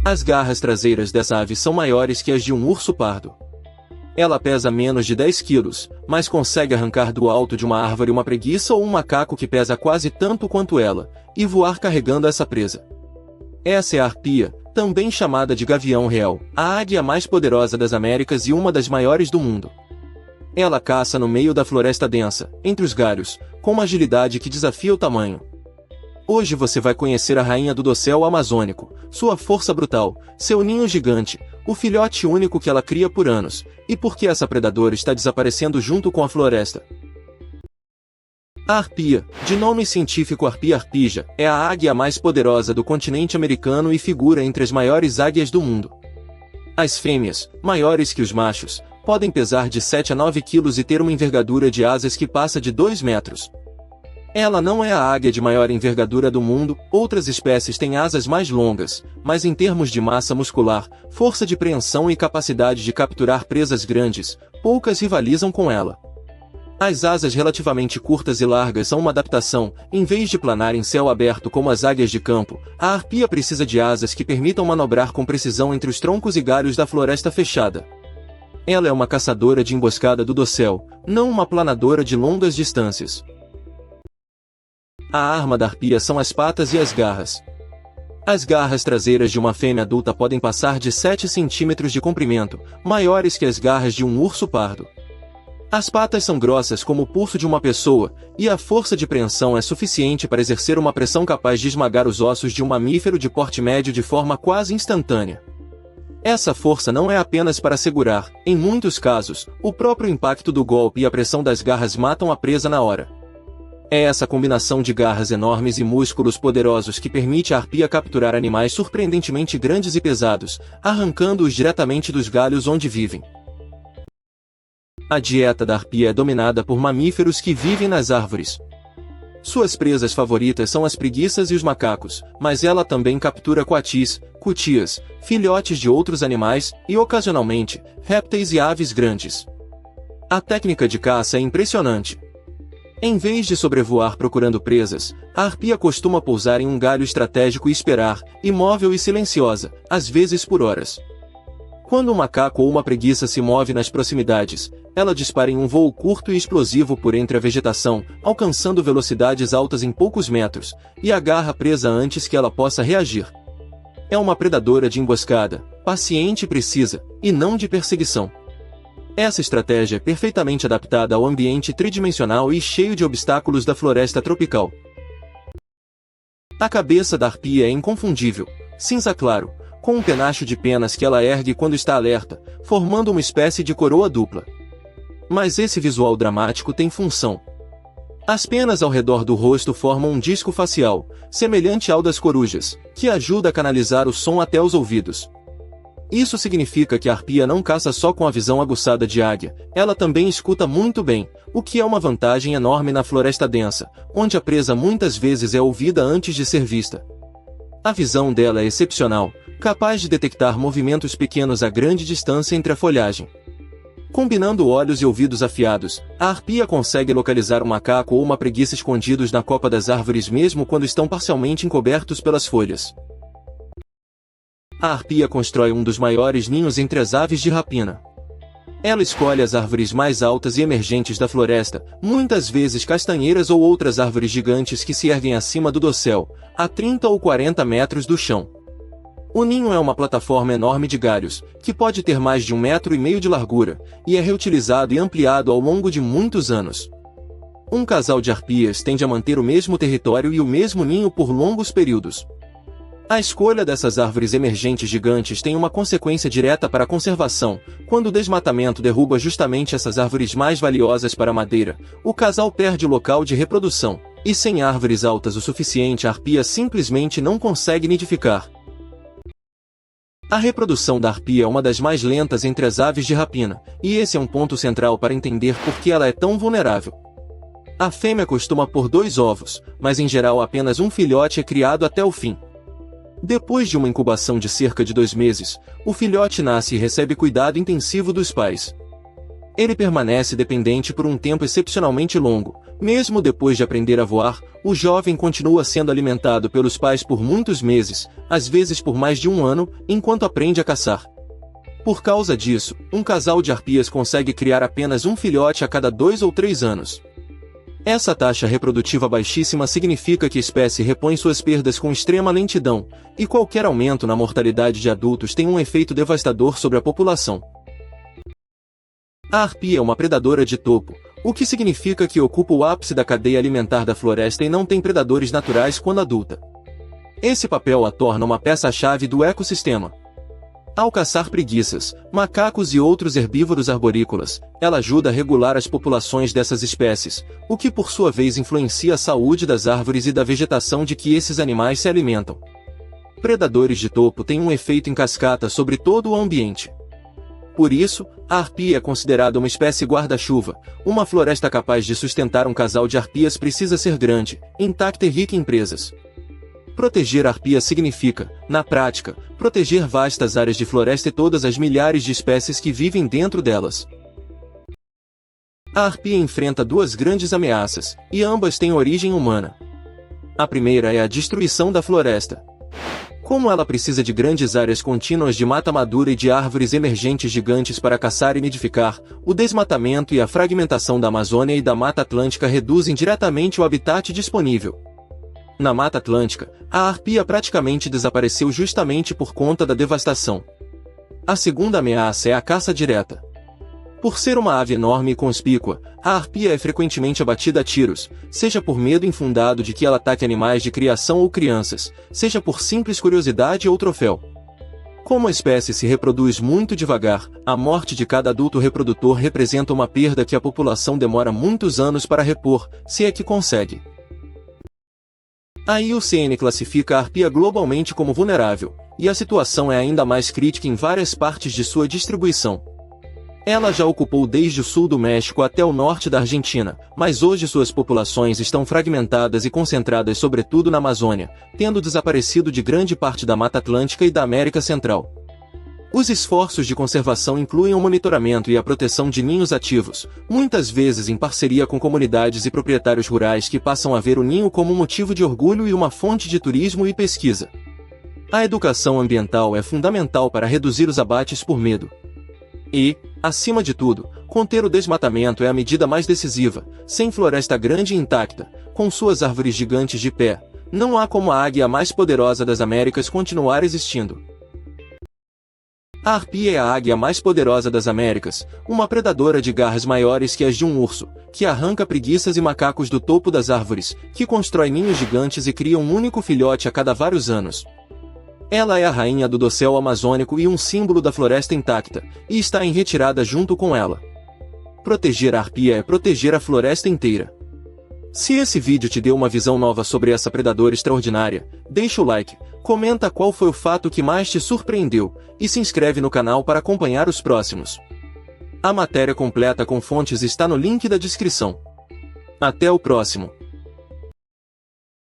As garras traseiras dessa ave são maiores que as de um urso pardo. Ela pesa menos de 10 quilos, mas consegue arrancar do alto de uma árvore uma preguiça ou um macaco que pesa quase tanto quanto ela, e voar carregando essa presa. Essa é a arpia, também chamada de gavião real, a águia mais poderosa das Américas e uma das maiores do mundo. Ela caça no meio da floresta densa, entre os galhos, com uma agilidade que desafia o tamanho. Hoje você vai conhecer a rainha do dossel amazônico, sua força brutal, seu ninho gigante, o filhote único que ela cria por anos, e por que essa predadora está desaparecendo junto com a floresta. A arpia, de nome científico Arpia arpija, é a águia mais poderosa do continente americano e figura entre as maiores águias do mundo. As fêmeas, maiores que os machos, podem pesar de 7 a 9 quilos e ter uma envergadura de asas que passa de 2 metros. Ela não é a águia de maior envergadura do mundo, outras espécies têm asas mais longas, mas em termos de massa muscular, força de preensão e capacidade de capturar presas grandes, poucas rivalizam com ela. As asas relativamente curtas e largas são uma adaptação, em vez de planar em céu aberto como as águias de campo, a arpia precisa de asas que permitam manobrar com precisão entre os troncos e galhos da floresta fechada. Ela é uma caçadora de emboscada do dossel, não uma planadora de longas distâncias. A arma da arpia são as patas e as garras. As garras traseiras de uma fêmea adulta podem passar de 7 centímetros de comprimento, maiores que as garras de um urso pardo. As patas são grossas como o pulso de uma pessoa, e a força de preensão é suficiente para exercer uma pressão capaz de esmagar os ossos de um mamífero de porte médio de forma quase instantânea. Essa força não é apenas para segurar, em muitos casos, o próprio impacto do golpe e a pressão das garras matam a presa na hora. É essa combinação de garras enormes e músculos poderosos que permite à arpia capturar animais surpreendentemente grandes e pesados, arrancando-os diretamente dos galhos onde vivem. A dieta da arpia é dominada por mamíferos que vivem nas árvores. Suas presas favoritas são as preguiças e os macacos, mas ela também captura coatis, cutias, filhotes de outros animais e, ocasionalmente, répteis e aves grandes. A técnica de caça é impressionante. Em vez de sobrevoar procurando presas, a arpia costuma pousar em um galho estratégico e esperar, imóvel e silenciosa, às vezes por horas. Quando um macaco ou uma preguiça se move nas proximidades, ela dispara em um voo curto e explosivo por entre a vegetação, alcançando velocidades altas em poucos metros, e agarra a presa antes que ela possa reagir. É uma predadora de emboscada, paciente e precisa, e não de perseguição. Essa estratégia é perfeitamente adaptada ao ambiente tridimensional e cheio de obstáculos da floresta tropical. A cabeça da arpia é inconfundível, cinza claro, com um penacho de penas que ela ergue quando está alerta, formando uma espécie de coroa dupla. Mas esse visual dramático tem função. As penas ao redor do rosto formam um disco facial, semelhante ao das corujas, que ajuda a canalizar o som até os ouvidos. Isso significa que a arpia não caça só com a visão aguçada de águia, ela também escuta muito bem, o que é uma vantagem enorme na floresta densa, onde a presa muitas vezes é ouvida antes de ser vista. A visão dela é excepcional, capaz de detectar movimentos pequenos a grande distância entre a folhagem. Combinando olhos e ouvidos afiados, a arpia consegue localizar um macaco ou uma preguiça escondidos na copa das árvores mesmo quando estão parcialmente encobertos pelas folhas. A arpia constrói um dos maiores ninhos entre as aves de rapina. Ela escolhe as árvores mais altas e emergentes da floresta, muitas vezes castanheiras ou outras árvores gigantes que se erguem acima do dossel, a 30 ou 40 metros do chão. O ninho é uma plataforma enorme de galhos, que pode ter mais de 1,5 metros de largura, e é reutilizado e ampliado ao longo de muitos anos. Um casal de arpias tende a manter o mesmo território e o mesmo ninho por longos períodos. A escolha dessas árvores emergentes gigantes tem uma consequência direta para a conservação. Quando o desmatamento derruba justamente essas árvores mais valiosas para a madeira, o casal perde o local de reprodução, e sem árvores altas o suficiente a arpia simplesmente não consegue nidificar. A reprodução da arpia é uma das mais lentas entre as aves de rapina, e esse é um ponto central para entender por que ela é tão vulnerável. A fêmea costuma pôr 2 ovos, mas em geral apenas um filhote é criado até o fim. Depois de uma incubação de cerca de 2 meses, o filhote nasce e recebe cuidado intensivo dos pais. Ele permanece dependente por um tempo excepcionalmente longo. Mesmo depois de aprender a voar, o jovem continua sendo alimentado pelos pais por muitos meses, às vezes por mais de um ano, enquanto aprende a caçar. Por causa disso, um casal de arpias consegue criar apenas um filhote a cada 2 ou 3 anos. Essa taxa reprodutiva baixíssima significa que a espécie repõe suas perdas com extrema lentidão, e qualquer aumento na mortalidade de adultos tem um efeito devastador sobre a população. A arpia é uma predadora de topo, o que significa que ocupa o ápice da cadeia alimentar da floresta e não tem predadores naturais quando adulta. Esse papel a torna uma peça-chave do ecossistema. Ao caçar preguiças, macacos e outros herbívoros arborícolas, ela ajuda a regular as populações dessas espécies, o que por sua vez influencia a saúde das árvores e da vegetação de que esses animais se alimentam. Predadores de topo têm um efeito em cascata sobre todo o ambiente. Por isso, a arpia é considerada uma espécie guarda-chuva. Uma floresta capaz de sustentar um casal de arpias precisa ser grande, intacta e rica em presas. Proteger a arpia significa, na prática, proteger vastas áreas de floresta e todas as milhares de espécies que vivem dentro delas. A arpia enfrenta duas grandes ameaças, e ambas têm origem humana. A primeira é a destruição da floresta. Como ela precisa de grandes áreas contínuas de mata madura e de árvores emergentes gigantes para caçar e nidificar, o desmatamento e a fragmentação da Amazônia e da Mata Atlântica reduzem diretamente o habitat disponível. Na Mata Atlântica, a arpia praticamente desapareceu justamente por conta da devastação. A segunda ameaça é a caça direta. Por ser uma ave enorme e conspícua, a arpia é frequentemente abatida a tiros, seja por medo infundado de que ela ataque animais de criação ou crianças, seja por simples curiosidade ou troféu. Como a espécie se reproduz muito devagar, a morte de cada adulto reprodutor representa uma perda que a população demora muitos anos para repor, se é que consegue. A IUCN classifica a arpia globalmente como vulnerável, e a situação é ainda mais crítica em várias partes de sua distribuição. Ela já ocupou desde o sul do México até o norte da Argentina, mas hoje suas populações estão fragmentadas e concentradas sobretudo na Amazônia, tendo desaparecido de grande parte da Mata Atlântica e da América Central. Os esforços de conservação incluem o monitoramento e a proteção de ninhos ativos, muitas vezes em parceria com comunidades e proprietários rurais que passam a ver o ninho como motivo de orgulho e uma fonte de turismo e pesquisa. A educação ambiental é fundamental para reduzir os abates por medo. E, acima de tudo, conter o desmatamento é a medida mais decisiva. Sem floresta grande e intacta, com suas árvores gigantes de pé, não há como a águia mais poderosa das Américas continuar existindo. A arpia é a águia mais poderosa das Américas, uma predadora de garras maiores que as de um urso, que arranca preguiças e macacos do topo das árvores, que constrói ninhos gigantes e cria um único filhote a cada vários anos. Ela é a rainha do dossel amazônico e um símbolo da floresta intacta, e está em retirada junto com ela. Proteger a arpia é proteger a floresta inteira. Se esse vídeo te deu uma visão nova sobre essa predadora extraordinária, deixa o like, comenta qual foi o fato que mais te surpreendeu, e se inscreve no canal para acompanhar os próximos. A matéria completa com fontes está no link da descrição. Até o próximo.